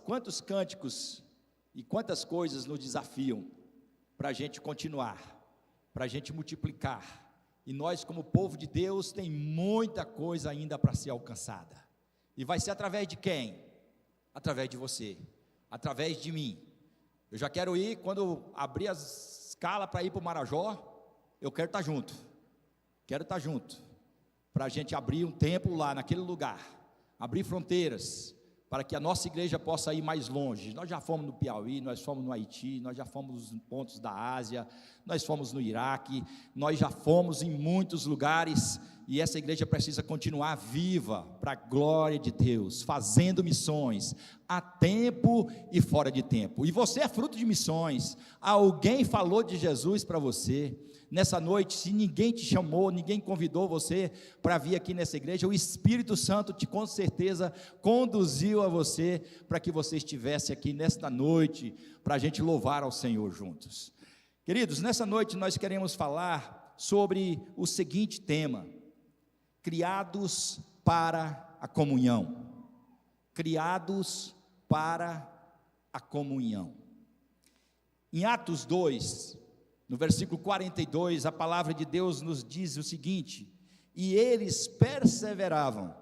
Quantos cânticos e quantas coisas nos desafiam para a gente continuar, para a gente multiplicar. E nós, como povo de Deus, tem muita coisa ainda para ser alcançada. E vai ser através de quem? Através de você, através de mim. Eu já quero ir, quando abrir as escalas para ir para o Marajó, eu quero estar junto. Quero estar junto, para a gente abrir um templo lá naquele lugar, abrir fronteiras, para que a nossa igreja possa ir mais longe. Nós já fomos no Piauí, nós fomos no Haiti, nós já fomos nos pontos da Ásia, nós fomos no Iraque, nós já fomos em muitos lugares, e essa igreja precisa continuar viva, para a glória de Deus, fazendo missões, a tempo e fora de tempo. E você é fruto de missões. Alguém falou de Jesus para você. Nessa noite, se ninguém te chamou, ninguém convidou você para vir aqui nessa igreja, o Espírito Santo com certeza conduziu a você, para que você estivesse aqui nesta noite, para a gente louvar ao Senhor juntos. Queridos, nessa noite nós queremos falar sobre o seguinte tema: criados para a comunhão. Criados para a comunhão. Em Atos 2, no versículo 42, a palavra de Deus nos diz o seguinte: e eles perseveravam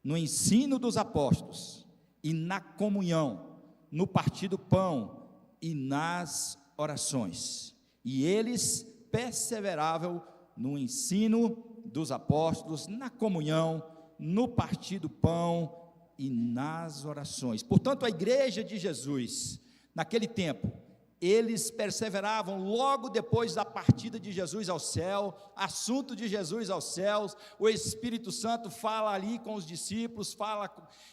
no ensino dos apóstolos, e na comunhão, no partir do pão, e nas orações. E eles perseveravam no ensino dos apóstolos, na comunhão, no partir do pão, e nas orações. Portanto, a igreja de Jesus, naquele tempo, eles perseveravam logo depois da partida de Jesus ao céu, assunto de Jesus aos céus, o Espírito Santo fala ali com os discípulos,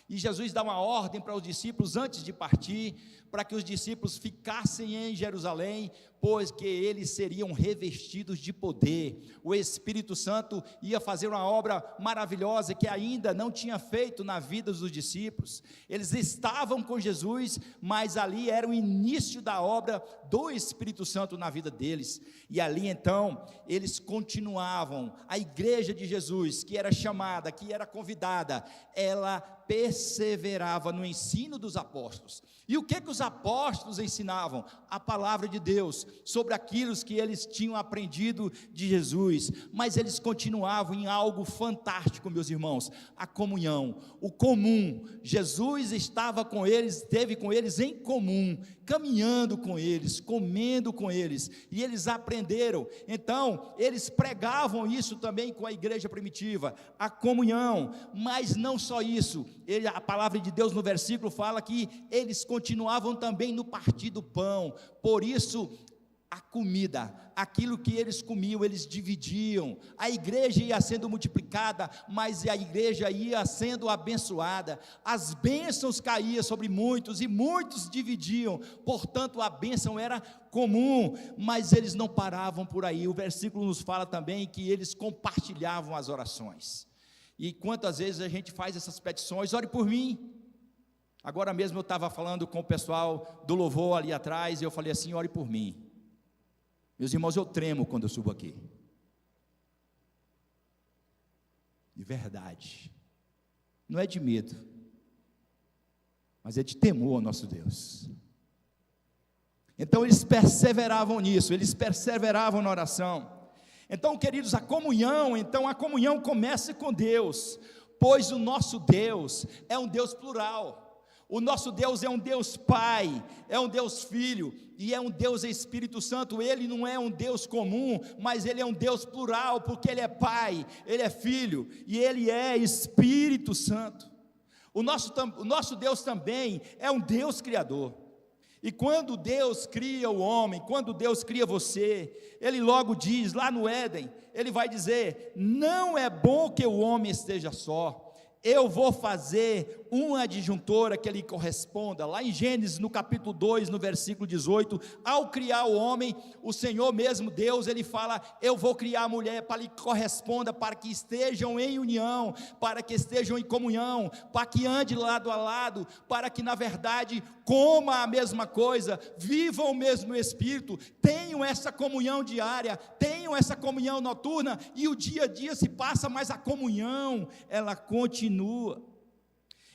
e Jesus dá uma ordem para os discípulos antes de partir, para que os discípulos ficassem em Jerusalém, pois que eles seriam revestidos de poder. O Espírito Santo ia fazer uma obra maravilhosa que ainda não tinha feito na vida dos discípulos. Eles estavam com Jesus, mas ali era o início da obra do Espírito Santo na vida deles, e ali então eles continuavam. A igreja de Jesus, que era chamada, que era convidada, ela perseverava no ensino dos apóstolos. E o que os apóstolos ensinavam? A palavra de Deus, sobre aquilo que eles tinham aprendido de Jesus. Mas eles continuavam em algo fantástico, meus irmãos: a comunhão, o comum. Jesus estava com eles, esteve com eles em comum, caminhando com eles, comendo com eles, e eles aprenderam. Então eles pregavam isso também com a igreja primitiva, a comunhão. Mas não só isso, a palavra de Deus no versículo fala que eles continuavam também no partir do pão. Por isso, a comida, aquilo que eles comiam, eles dividiam. A igreja ia sendo multiplicada, mas a igreja ia sendo abençoada. As bênçãos caíam sobre muitos, e muitos dividiam. Portanto, a bênção era comum, mas eles não paravam por aí. O versículo nos fala também que eles compartilhavam as orações. E quantas vezes a gente faz essas petições: ore por mim. Agora mesmo eu estava falando com o pessoal do louvor ali atrás, e eu falei assim: ore por mim. Meus irmãos, eu tremo quando eu subo aqui, de verdade. Não é de medo, mas é de temor ao nosso Deus. Então eles perseveravam nisso, eles perseveravam na oração. Então, queridos, a comunhão começa com Deus, pois o nosso Deus é um Deus plural. O nosso Deus é um Deus Pai, é um Deus Filho, e é um Deus Espírito Santo. Ele não é um Deus comum, mas Ele é um Deus plural, porque Ele é Pai, Ele é Filho, e Ele é Espírito Santo. O nosso Deus também é um Deus Criador. E quando Deus cria o homem, quando Deus cria você, Ele logo diz, lá no Éden, Ele vai dizer: não é bom que o homem esteja só, eu vou fazer uma adjuntora que lhe corresponda. Lá em Gênesis, no capítulo 2, no versículo 18, ao criar o homem, o Senhor mesmo, Deus, Ele fala: eu vou criar a mulher para lhe corresponda, para que estejam em união, para que estejam em comunhão, para que ande lado a lado, para que na verdade coma a mesma coisa, vivam o mesmo Espírito, tenham essa comunhão diária, tenham essa comunhão noturna, e o dia a dia se passa, mas a comunhão, ela continua.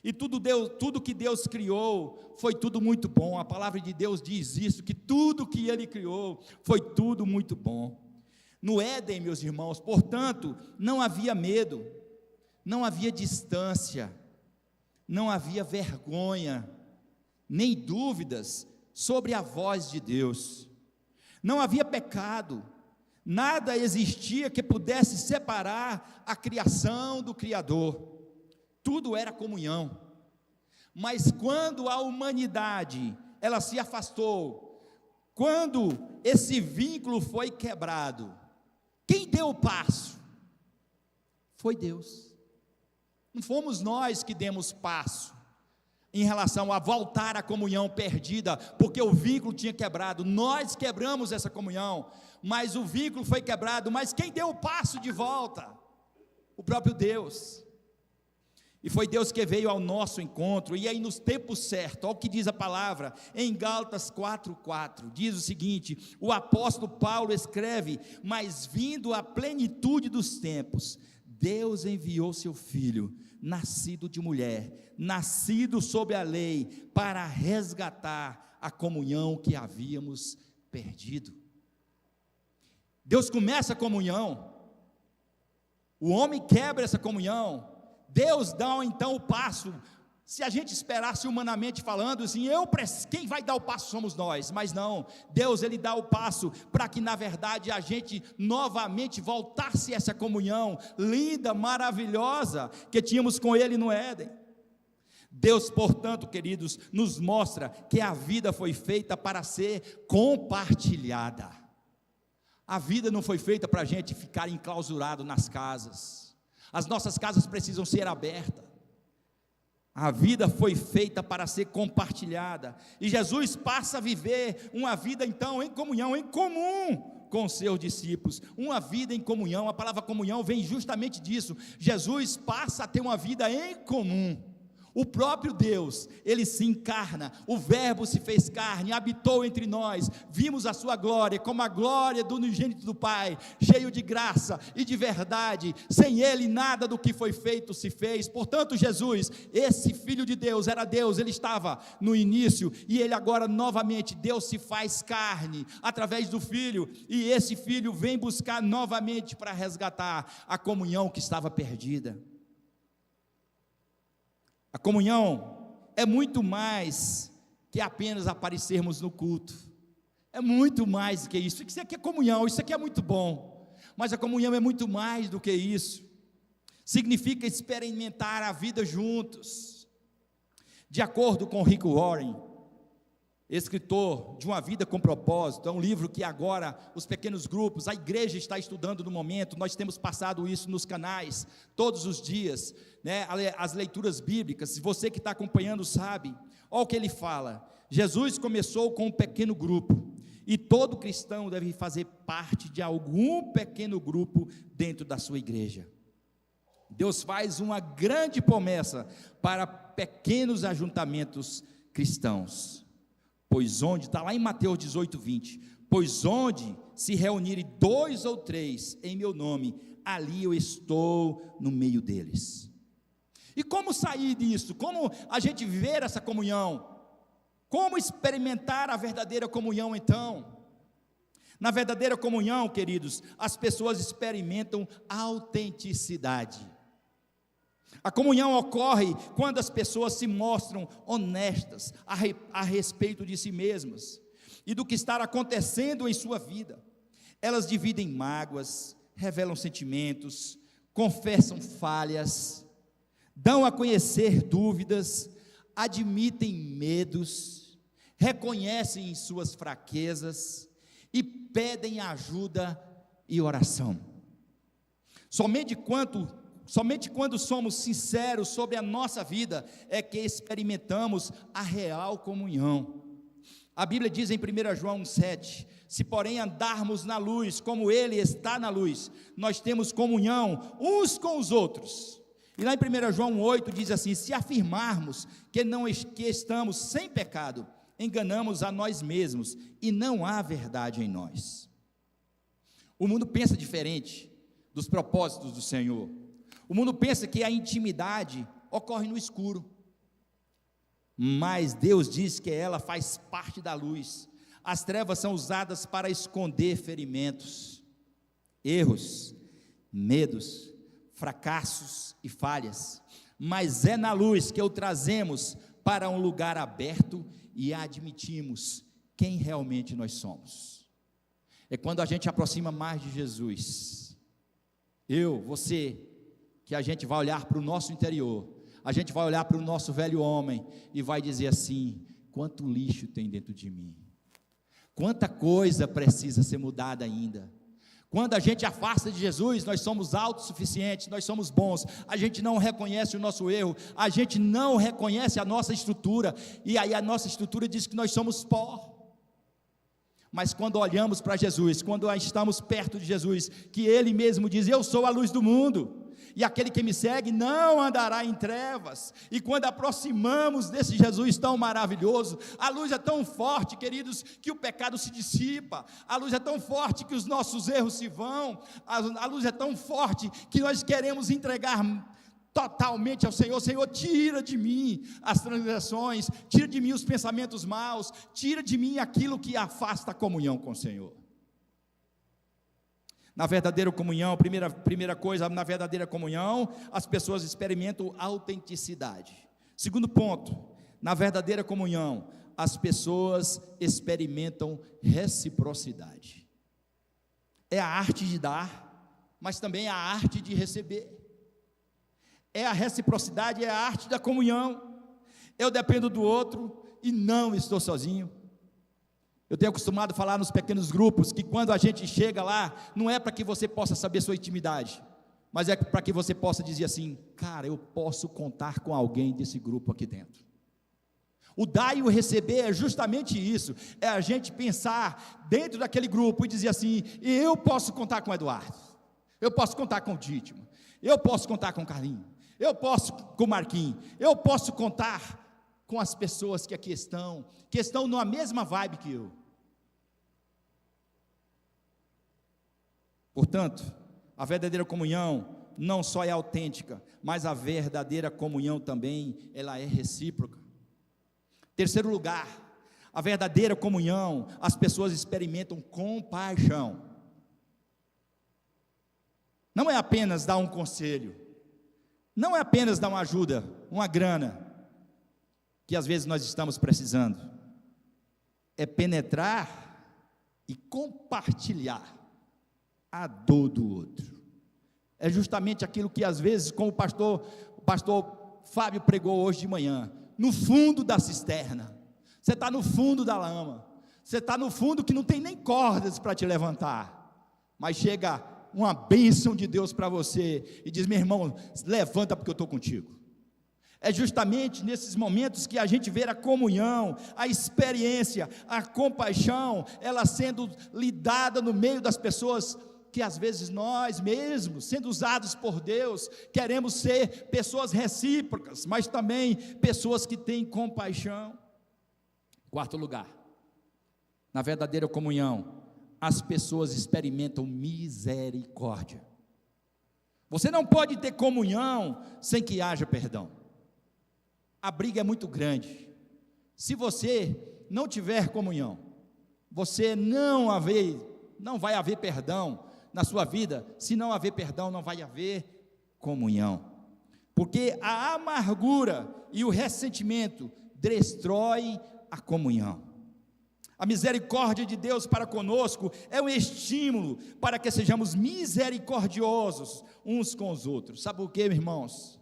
E tudo que Deus criou foi tudo muito bom. A palavra de Deus diz isso, que tudo que Ele criou foi tudo muito bom. No Éden, meus irmãos, portanto, não havia medo, não havia distância, não havia vergonha, nem dúvidas sobre a voz de Deus. Não havia pecado, nada existia que pudesse separar a criação do Criador. Tudo era comunhão. Mas quando a humanidade, ela se afastou, quando esse vínculo foi quebrado, quem deu o passo? Foi Deus. Não fomos nós que demos passo em relação a voltar à comunhão perdida, porque o vínculo tinha quebrado. Nós quebramos essa comunhão, mas o vínculo foi quebrado. Mas quem deu o passo de volta? O próprio Deus. E foi Deus que veio ao nosso encontro, e aí nos tempos certos, olha o que diz a palavra, em Gálatas 4:4, diz o seguinte, o apóstolo Paulo escreve, mas vindo a plenitude dos tempos, Deus enviou seu Filho, nascido de mulher, nascido sob a lei, para resgatar a comunhão que havíamos perdido. Deus começa a comunhão, o homem quebra essa comunhão, Deus dá então o passo. Se a gente esperasse humanamente falando assim, quem vai dar o passo somos nós, mas não, Deus ele dá o passo para que na verdade a gente novamente voltasse a essa comunhão linda, maravilhosa que tínhamos com Ele no Éden. Deus, portanto, queridos, nos mostra que a vida foi feita para ser compartilhada. A vida não foi feita para a gente ficar enclausurado nas casas. As nossas casas precisam ser abertas. A vida foi feita para ser compartilhada. E Jesus passa a viver uma vida então em comunhão, em comum com os seus discípulos. Uma vida em comunhão, a palavra comunhão vem justamente disso. Jesus passa a ter uma vida em comum. O próprio Deus, Ele se encarna, o verbo se fez carne, habitou entre nós, vimos a sua glória, como a glória do unigênito do Pai, cheio de graça e de verdade, sem Ele nada do que foi feito se fez. Portanto Jesus, esse Filho de Deus, era Deus, Ele estava no início, e Ele agora novamente, Deus se faz carne, através do Filho, e esse Filho vem buscar novamente para resgatar a comunhão que estava perdida. A comunhão é muito mais que apenas aparecermos no culto, é muito mais do que isso. Isso aqui é comunhão, isso aqui é muito bom, mas a comunhão é muito mais do que isso, significa experimentar a vida juntos. De acordo com Rick Warren, escritor de Uma Vida com Propósito, é um livro que agora os pequenos grupos, a igreja está estudando no momento, nós temos passado isso nos canais, todos os dias, né, as leituras bíblicas, se você que está acompanhando sabe, olha o que ele fala, Jesus começou com um pequeno grupo, e todo cristão deve fazer parte de algum pequeno grupo dentro da sua igreja. Deus faz uma grande promessa para pequenos ajuntamentos cristãos, pois onde, está lá em Mateus 18:20, pois onde se reunirem 2 ou 3 em meu nome, ali eu estou no meio deles. E como sair disso? Como a gente viver essa comunhão? Como experimentar a verdadeira comunhão então? Na verdadeira comunhão, queridos, as pessoas experimentam autenticidade. A comunhão ocorre quando as pessoas se mostram honestas a respeito de si mesmas e do que está acontecendo em sua vida. Elas dividem mágoas, revelam sentimentos, confessam falhas, dão a conhecer dúvidas, admitem medos, reconhecem suas fraquezas e pedem ajuda e oração. Somente quando somos sinceros sobre a nossa vida é que experimentamos a real comunhão. A Bíblia diz em 1 João 7, se porém andarmos na luz, como Ele está na luz, nós temos comunhão uns com os outros. E lá em 1 João 8 diz assim, se afirmarmos que estamos sem pecado, enganamos a nós mesmos, e não há verdade em nós. O mundo pensa diferente dos propósitos do Senhor. O mundo pensa que a intimidade ocorre no escuro, mas Deus diz que ela faz parte da luz. As trevas são usadas para esconder ferimentos, erros, medos, fracassos e falhas, mas é na luz que o trazemos para um lugar aberto e admitimos quem realmente nós somos. É quando a gente aproxima mais de Jesus, você, que a gente vai olhar para o nosso interior, a gente vai olhar para o nosso velho homem e vai dizer assim: quanto lixo tem dentro de mim, quanta coisa precisa ser mudada ainda. Quando a gente afasta de Jesus, nós somos autossuficientes, nós somos bons, a gente não reconhece o nosso erro, a gente não reconhece a nossa estrutura, e aí a nossa estrutura diz que nós somos pó. Mas quando olhamos para Jesus, quando estamos perto de Jesus, que Ele mesmo diz: eu sou a luz do mundo, e aquele que me segue não andará em trevas. E quando aproximamos desse Jesus tão maravilhoso, a luz é tão forte, queridos, que o pecado se dissipa, a luz é tão forte que os nossos erros se vão, a luz é tão forte que nós queremos entregar totalmente ao Senhor. Senhor, tira de mim as transgressões, tira de mim os pensamentos maus, tira de mim aquilo que afasta a comunhão com o Senhor. Na verdadeira comunhão, primeira coisa, na verdadeira comunhão, as pessoas experimentam autenticidade. Segundo ponto, na verdadeira comunhão, as pessoas experimentam reciprocidade. É a arte de dar, mas também é a arte de receber. É a reciprocidade, é a arte da comunhão. Eu dependo do outro e não estou sozinho. Eu tenho acostumado a falar nos pequenos grupos, que quando a gente chega lá, não é para que você possa saber sua intimidade, mas é para que você possa dizer assim: cara, eu posso contar com alguém desse grupo aqui dentro. O dar e o receber é justamente isso, é a gente pensar dentro daquele grupo e dizer assim: eu posso contar com o Eduardo, eu posso contar com o Dídimo, eu posso contar com o Carlinho, eu posso com o Marquinhos, eu posso contar com as pessoas que aqui estão, que estão numa mesma vibe que eu. Portanto, a verdadeira comunhão não só é autêntica, mas a verdadeira comunhão também, ela é recíproca. Terceiro lugar, a verdadeira comunhão, as pessoas experimentam compaixão. Não é apenas dar um conselho, não é apenas dar uma ajuda, uma grana, que às vezes nós estamos precisando, é penetrar e compartilhar a dor do outro. É justamente aquilo que às vezes, como o pastor Fábio pregou hoje de manhã, no fundo da cisterna, você está no fundo da lama, você está no fundo que não tem nem cordas para te levantar, mas chega uma bênção de Deus para você, e diz: meu irmão, levanta porque eu estou contigo. É justamente nesses momentos que a gente vê a comunhão, a experiência, a compaixão, ela sendo lidada no meio das pessoas, que às vezes nós mesmos, sendo usados por Deus, queremos ser pessoas recíprocas, mas também pessoas que têm compaixão. Quarto lugar, na verdadeira comunhão, as pessoas experimentam misericórdia. Você não pode ter comunhão sem que haja perdão. A briga é muito grande. Se você não tiver comunhão, você não vai haver perdão na sua vida. Se não haver perdão, não vai haver comunhão, porque a amargura e o ressentimento destrói a comunhão. A misericórdia de Deus para conosco é um estímulo para que sejamos misericordiosos uns com os outros. Sabe por quê, irmãos?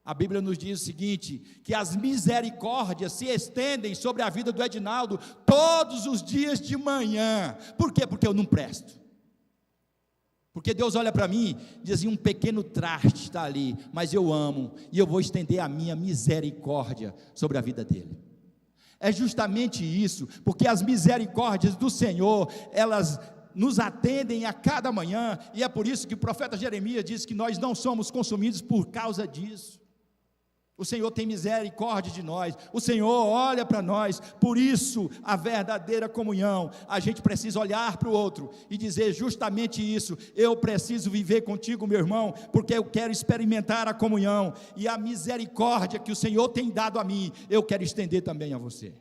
A Bíblia nos diz o seguinte, que as misericórdias se estendem sobre a vida do Edinaldo todos os dias de manhã. Por quê? Porque eu não presto. Porque Deus olha para mim e diz assim: um pequeno traste está ali, mas eu amo, e eu vou estender a minha misericórdia sobre a vida dele. É justamente isso, porque as misericórdias do Senhor, elas nos atendem a cada manhã, e é por isso que o profeta Jeremias diz que nós não somos consumidos por causa disso. O Senhor tem misericórdia de nós, o Senhor olha para nós. Por isso, a verdadeira comunhão, a gente precisa olhar para o outro e dizer justamente isso: eu preciso viver contigo, meu irmão, porque eu quero experimentar a comunhão, e a misericórdia que o Senhor tem dado a mim, eu quero estender também a você.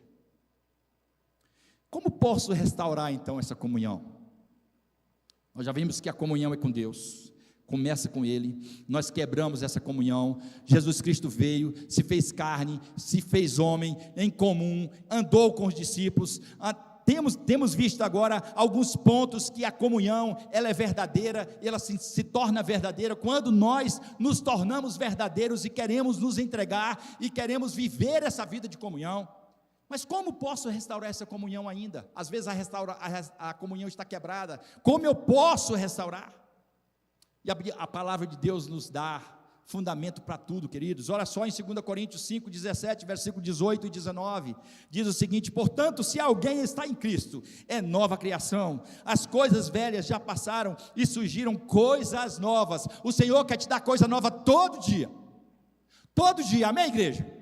Como posso restaurar então essa comunhão? Nós já vimos que a comunhão é com Deus, começa com Ele. Nós quebramos essa comunhão. Jesus Cristo veio, se fez carne, se fez homem, em comum, andou com os discípulos. Temos visto agora alguns pontos que a comunhão, ela é verdadeira, ela se torna verdadeira quando nós nos tornamos verdadeiros e queremos nos entregar e queremos viver essa vida de comunhão. Mas como posso restaurar essa comunhão ainda? Às vezes a comunhão está quebrada. Como eu posso restaurar? E a palavra de Deus nos dá fundamento para tudo, queridos. Olha só em 2 Coríntios 5, 17, versículo 18 e 19, diz o seguinte: portanto, se alguém está em Cristo, é nova criação, as coisas velhas já passaram e surgiram coisas novas. O Senhor quer te dar coisa nova todo dia, amém, igreja?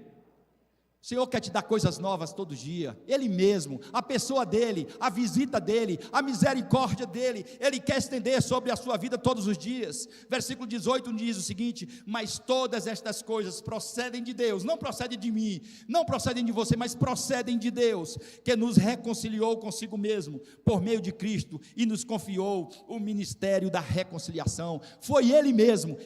O Senhor quer te dar coisas novas todo dia, Ele mesmo, a pessoa dEle, a visita dEle, a misericórdia dEle, Ele quer estender sobre a sua vida todos os dias. Versículo 18 diz o seguinte: mas todas estas coisas procedem de Deus, não procedem de mim, não procedem de você, mas procedem de Deus, que nos reconciliou consigo mesmo, por meio de Cristo, e nos confiou o ministério da reconciliação. Foi Ele mesmo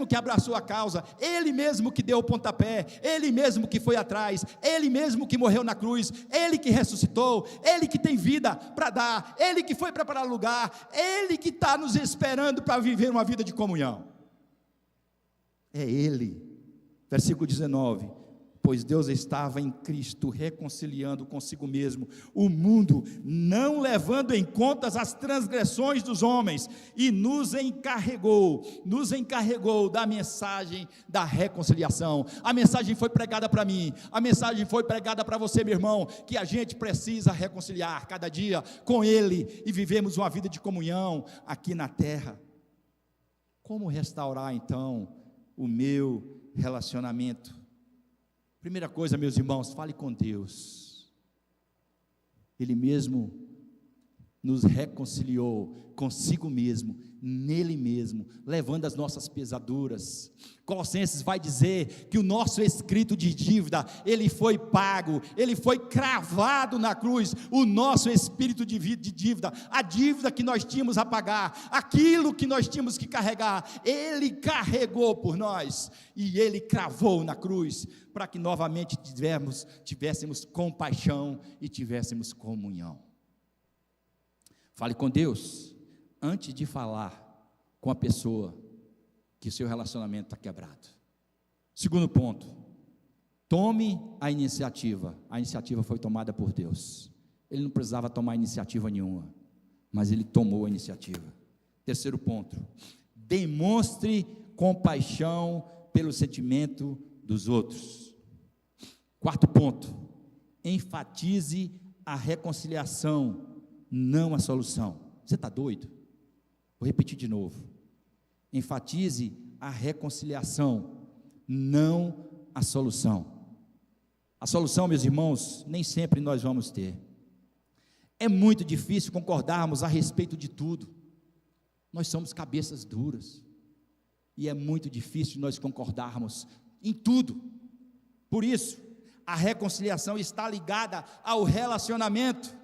que abraçou a causa, Ele mesmo que deu o pontapé, Ele mesmo que foi atrás, Ele mesmo que morreu na cruz, Ele que ressuscitou, Ele que tem vida para dar, Ele que foi preparar lugar, Ele que está nos esperando para viver uma vida de comunhão. É Ele. Versículo 19: pois Deus estava em Cristo reconciliando consigo mesmo o mundo, não levando em conta as transgressões dos homens, e nos encarregou da mensagem da reconciliação. A mensagem foi pregada para mim, a mensagem foi pregada para você, meu irmão, que a gente precisa reconciliar cada dia com Ele e vivemos uma vida de comunhão aqui na terra. Como restaurar então o meu relacionamento? Primeira coisa, meus irmãos, fale com Deus. Ele mesmo nos reconciliou consigo mesmo, nele mesmo, levando as nossas pesaduras. Colossenses vai dizer que o nosso escrito de dívida, ele foi pago, ele foi cravado na cruz. O nosso espírito de dívida, a dívida que nós tínhamos a pagar, aquilo que nós tínhamos que carregar, ele carregou por nós, e ele cravou na cruz, para que novamente tivéssemos compaixão e tivéssemos comunhão. Fale com Deus antes de falar com a pessoa que seu relacionamento está quebrado. Segundo ponto, tome a iniciativa. A iniciativa foi tomada por Deus. Ele não precisava tomar iniciativa nenhuma, mas ele tomou a iniciativa. Terceiro ponto, demonstre compaixão pelo sentimento dos outros. Quarto ponto, enfatize a reconciliação, não a solução. Você está doido? Vou repetir de novo. Enfatize a reconciliação, não a solução. A solução, meus irmãos, nem sempre nós vamos ter. É muito difícil concordarmos a respeito de tudo. Nós somos cabeças duras. E é muito difícil nós concordarmos em tudo. Por isso, a reconciliação está ligada ao relacionamento.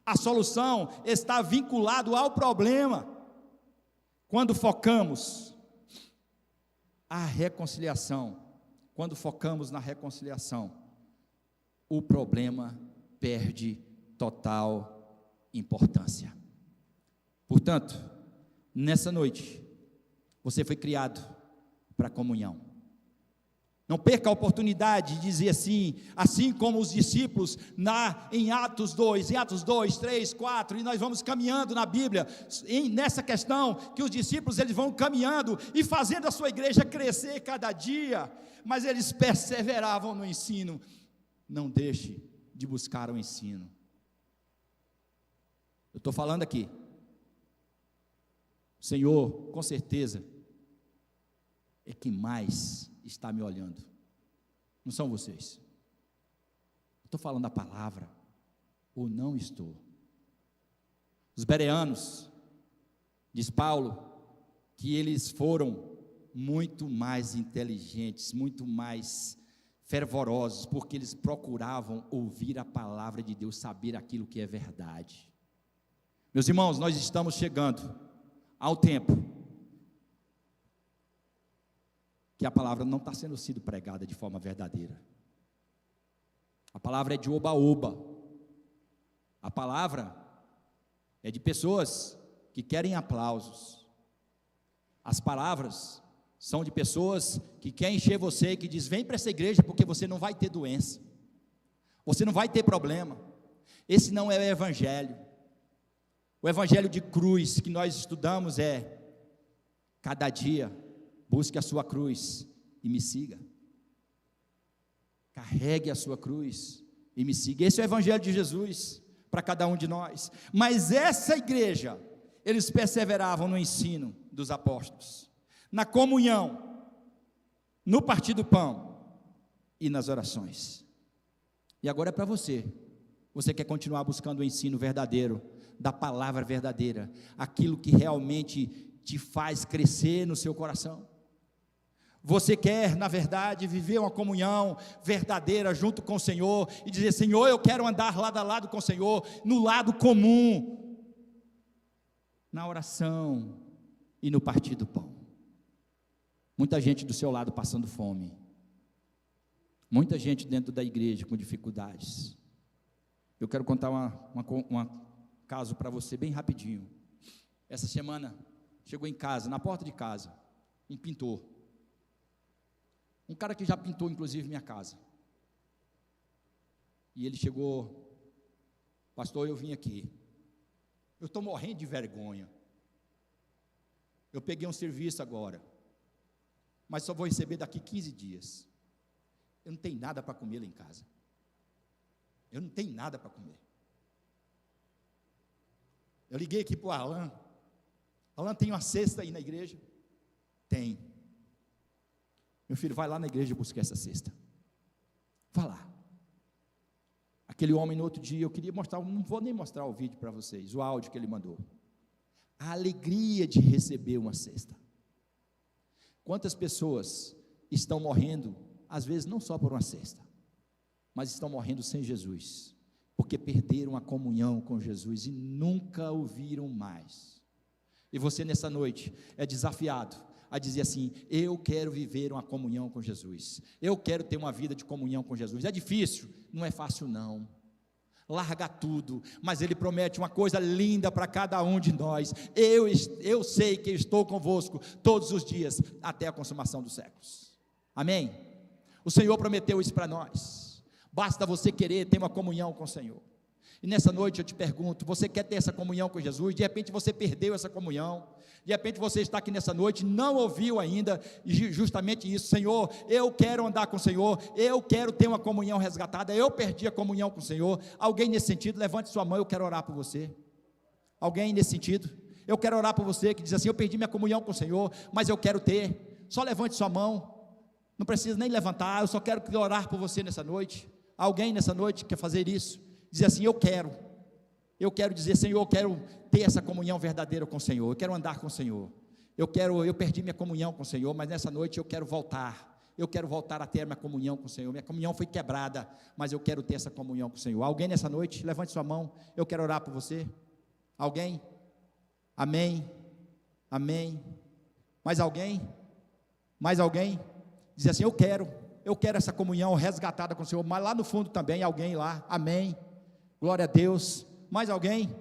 A solução está vinculada ao problema. Quando focamos a reconciliação, quando focamos na reconciliação, o problema perde total importância. Portanto, nessa noite, você foi criado para comunhão. Não perca a oportunidade de dizer assim como os discípulos em Atos 2, 3, 4, e nós vamos caminhando na Bíblia, nessa questão que os discípulos eles vão caminhando e fazendo a sua igreja crescer cada dia, mas eles perseveravam no ensino. Não deixe de buscar o ensino. Eu estou falando aqui, o Senhor, com certeza, é quem mais está me olhando. Não são vocês. Estou falando a palavra, ou não estou? Os bereanos, diz Paulo, que eles foram muito mais inteligentes, muito mais fervorosos, porque eles procuravam ouvir a palavra de Deus, saber aquilo que é verdade. Meus irmãos, nós estamos chegando ao tempo que a palavra não está sendo pregada de forma verdadeira. A palavra é de oba-oba. A palavra é de pessoas que querem aplausos. As palavras são de pessoas que querem encher você e que diz: vem para essa igreja porque você não vai ter doença, você não vai ter problema. Esse não é o evangelho. O evangelho de cruz que nós estudamos é: cada dia busque a sua cruz e me siga. Carregue a sua cruz e me siga. Esse é o evangelho de Jesus para cada um de nós. Mas essa igreja, eles perseveravam no ensino dos apóstolos, na comunhão, no partir do pão e nas orações. E agora é para você. Você quer continuar buscando o ensino verdadeiro, da palavra verdadeira, aquilo que realmente te faz crescer no seu coração? Você quer, na verdade, viver uma comunhão verdadeira junto com o Senhor e dizer: Senhor, eu quero andar lado a lado com o Senhor, no lado comum, na oração e no partir do pão. Muita gente do seu lado passando fome, muita gente dentro da igreja com dificuldades. Eu quero contar um caso para você bem rapidinho. Essa semana chegou em casa, na porta de casa, um pintor. Um cara que já pintou, inclusive, minha casa. E ele chegou: pastor, eu vim aqui. Eu estou morrendo de vergonha. Eu peguei um serviço agora, mas só vou receber daqui 15 dias. Eu não tenho nada para comer lá em casa. Eu não tenho nada para comer. Eu liguei aqui para o Alan. Alan, tem uma cesta aí na igreja? Tem. Meu filho, vai lá na igreja buscar essa cesta. Vá lá. Aquele homem, no outro dia, eu queria mostrar, não vou nem mostrar o vídeo para vocês, o áudio que ele mandou. A alegria de receber uma cesta. Quantas pessoas estão morrendo, às vezes não só por uma cesta, mas estão morrendo sem Jesus, porque perderam a comunhão com Jesus e nunca o viram mais. E você nessa noite é desafiado a dizer assim: eu quero viver uma comunhão com Jesus, eu quero ter uma vida de comunhão com Jesus. É difícil? Não é fácil não, larga tudo, mas Ele promete uma coisa linda para cada um de nós: eu sei que estou convosco todos os dias, até a consumação dos séculos. Amém? O Senhor prometeu isso para nós, basta você querer ter uma comunhão com o Senhor. E nessa noite eu te pergunto: você quer ter essa comunhão com Jesus? De repente você perdeu essa comunhão, de repente você está aqui nessa noite, não ouviu ainda justamente isso: Senhor, eu quero andar com o Senhor, eu quero ter uma comunhão resgatada, eu perdi a comunhão com o Senhor. Alguém nesse sentido, levante sua mão, eu quero orar por você. Alguém nesse sentido? Eu quero orar por você que diz assim: eu perdi minha comunhão com o Senhor, mas eu quero ter. Só levante sua mão, não precisa nem levantar, eu só quero orar por você nessa noite. Alguém nessa noite quer fazer isso? Dizer assim: eu quero dizer: Senhor, eu quero ter essa comunhão verdadeira com o Senhor, eu quero andar com o Senhor, eu perdi minha comunhão com o Senhor, mas nessa noite eu quero voltar a ter minha comunhão com o Senhor. Minha comunhão foi quebrada, mas eu quero ter essa comunhão com o Senhor. Alguém nessa noite? Levante sua mão, eu quero orar por você. Alguém? Amém, amém. Mais alguém? Mais alguém? Diz assim: eu quero essa comunhão resgatada com o Senhor. Mas lá no fundo também, alguém lá? Amém, glória a Deus. Mais alguém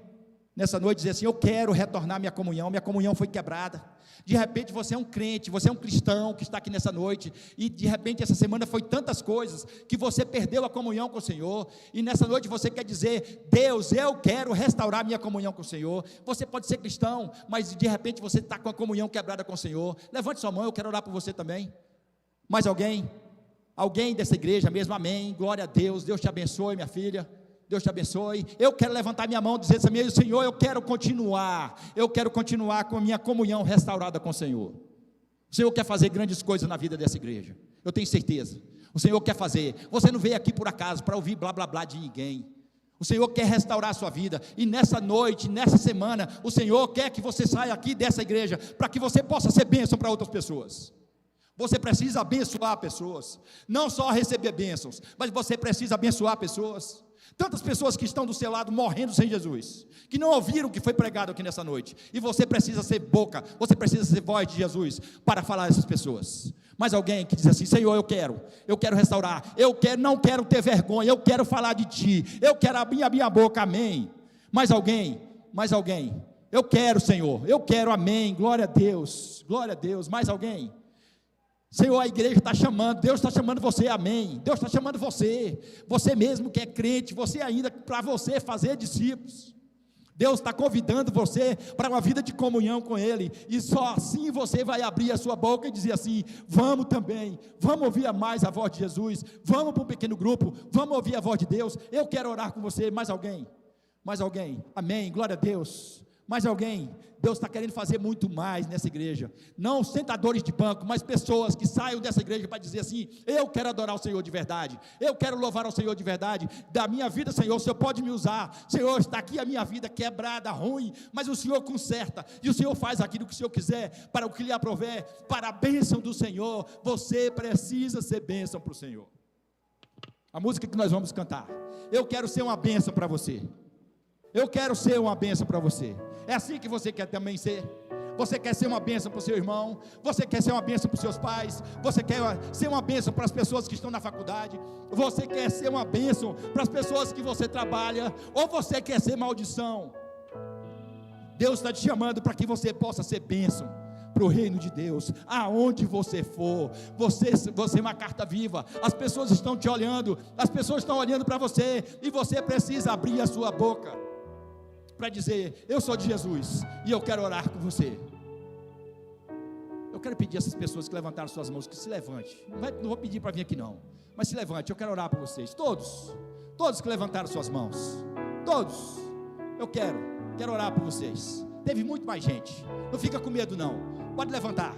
nessa noite dizer assim: eu quero retornar minha comunhão foi quebrada. De repente você é um crente, você é um cristão que está aqui nessa noite, e de repente essa semana foi tantas coisas, que você perdeu a comunhão com o Senhor, e nessa noite você quer dizer: Deus, eu quero restaurar minha comunhão com o Senhor. Você pode ser cristão, mas de repente você está com a comunhão quebrada com o Senhor. Levante sua mão, eu quero orar por você também. Mais alguém? Alguém dessa igreja mesmo? Amém, glória a Deus. Deus te abençoe, minha filha, Deus te abençoe. Eu quero levantar minha mão e dizer assim: Senhor, eu quero continuar com a minha comunhão restaurada com o Senhor. O Senhor quer fazer grandes coisas na vida dessa igreja, eu tenho certeza. O Senhor quer fazer. Você não veio aqui por acaso para ouvir blá blá blá de ninguém. O Senhor quer restaurar a sua vida, e nessa noite, nessa semana, o Senhor quer que você saia aqui dessa igreja, para que você possa ser bênção para outras pessoas. Você precisa abençoar pessoas, não só receber bênçãos, mas você precisa abençoar pessoas. Tantas pessoas que estão do seu lado morrendo sem Jesus, que não ouviram o que foi pregado aqui nessa noite, e você precisa ser boca, você precisa ser voz de Jesus, para falar a essas pessoas. Mas alguém que diz assim: Senhor, eu quero restaurar, não quero ter vergonha, eu quero falar de Ti, eu quero abrir a minha boca, amém. Mais alguém, eu quero, Senhor, eu quero, amém, glória a Deus, mais alguém? Senhor, a igreja está chamando, Deus está chamando você, amém, Deus está chamando você mesmo que é crente, você ainda, para você fazer discípulos, Deus está convidando você para uma vida de comunhão com Ele, e só assim você vai abrir a sua boca e dizer assim: vamos também, vamos ouvir mais a voz de Jesus, vamos para um pequeno grupo, vamos ouvir a voz de Deus. Eu quero orar com você. Mais alguém, amém, glória a Deus. Mais alguém? Deus está querendo fazer muito mais nessa igreja, não sentadores de banco, mas pessoas que saiam dessa igreja para dizer assim: eu quero adorar o Senhor de verdade, eu quero louvar ao Senhor de verdade, da minha vida, Senhor, o Senhor pode me usar, Senhor, está aqui a minha vida quebrada, ruim, mas o Senhor conserta, e o Senhor faz aquilo que o Senhor quiser, para o que lhe aprover, para a bênção do Senhor. Você precisa ser bênção para o Senhor. A música que nós vamos cantar: eu quero ser uma bênção para você. Eu quero ser uma bênção para você. É assim que você quer também ser? Você quer ser uma bênção para o seu irmão? Você quer ser uma bênção para os seus pais? Você quer ser uma bênção para as pessoas que estão na faculdade? Você quer ser uma bênção para as pessoas que você trabalha? Ou você quer ser maldição? Deus está te chamando para que você possa ser bênção para o reino de Deus. Aonde você for, você é uma carta viva. As pessoas estão te olhando, as pessoas estão olhando para você, e você precisa abrir a sua boca para dizer: eu sou de Jesus e eu quero orar com você. Eu quero pedir a essas pessoas que levantaram suas mãos, que se levante. Não vou pedir para vir aqui não, mas se levante. Eu quero orar por vocês, todos que levantaram suas mãos, todos. Eu quero orar por vocês. Teve muito mais gente, não fica com medo não, pode levantar.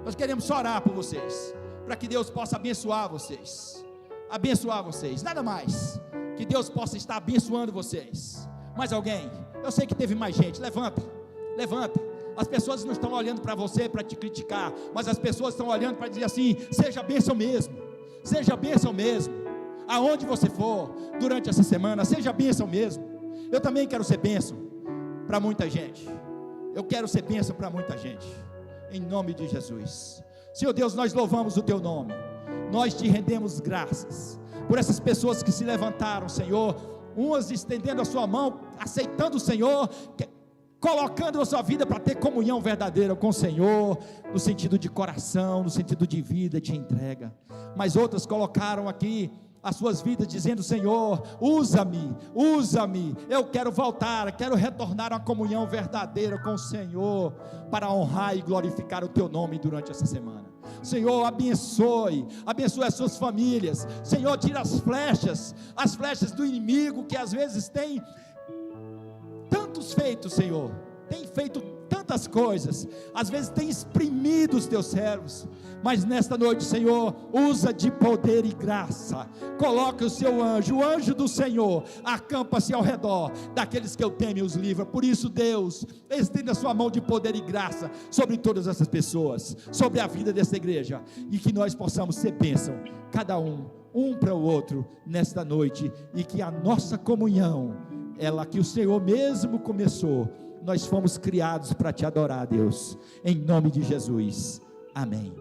Nós queremos só orar por vocês, para que Deus possa abençoar vocês, nada mais, que Deus possa estar abençoando vocês. Mais alguém? Eu sei que teve mais gente. Levanta. As pessoas não estão olhando para você para te criticar, mas as pessoas estão olhando para dizer assim: seja bênção mesmo. Aonde você for durante essa semana, seja bênção mesmo. Eu também quero ser bênção para muita gente. Eu quero ser bênção para muita gente, em nome de Jesus. Senhor Deus, nós louvamos o Teu nome, nós Te rendemos graças por essas pessoas que se levantaram, Senhor, umas estendendo a sua mão, aceitando o Senhor, colocando a sua vida para ter comunhão verdadeira com o Senhor, no sentido de coração, no sentido de vida, de entrega. Mas outras colocaram aqui as suas vidas dizendo: Senhor, usa-me, eu quero voltar, quero retornar a uma comunhão verdadeira com o Senhor, para honrar e glorificar o Teu nome durante essa semana. Senhor, abençoe as suas famílias. Senhor, tira as flechas do inimigo, que às vezes tem tantos feitos, Senhor, tem feito tantas coisas, às vezes tem exprimido os Teus servos, mas nesta noite, Senhor, usa de poder e graça, coloca o Seu anjo, o anjo do Senhor, acampa-se ao redor daqueles que eu temo e os livra. Por isso, Deus, estenda a sua mão de poder e graça sobre todas essas pessoas, sobre a vida dessa igreja, e que nós possamos ser bênção, cada um para o outro, nesta noite, e que a nossa comunhão, ela que o Senhor mesmo começou, nós fomos criados para Te adorar, Deus, em nome de Jesus, amém.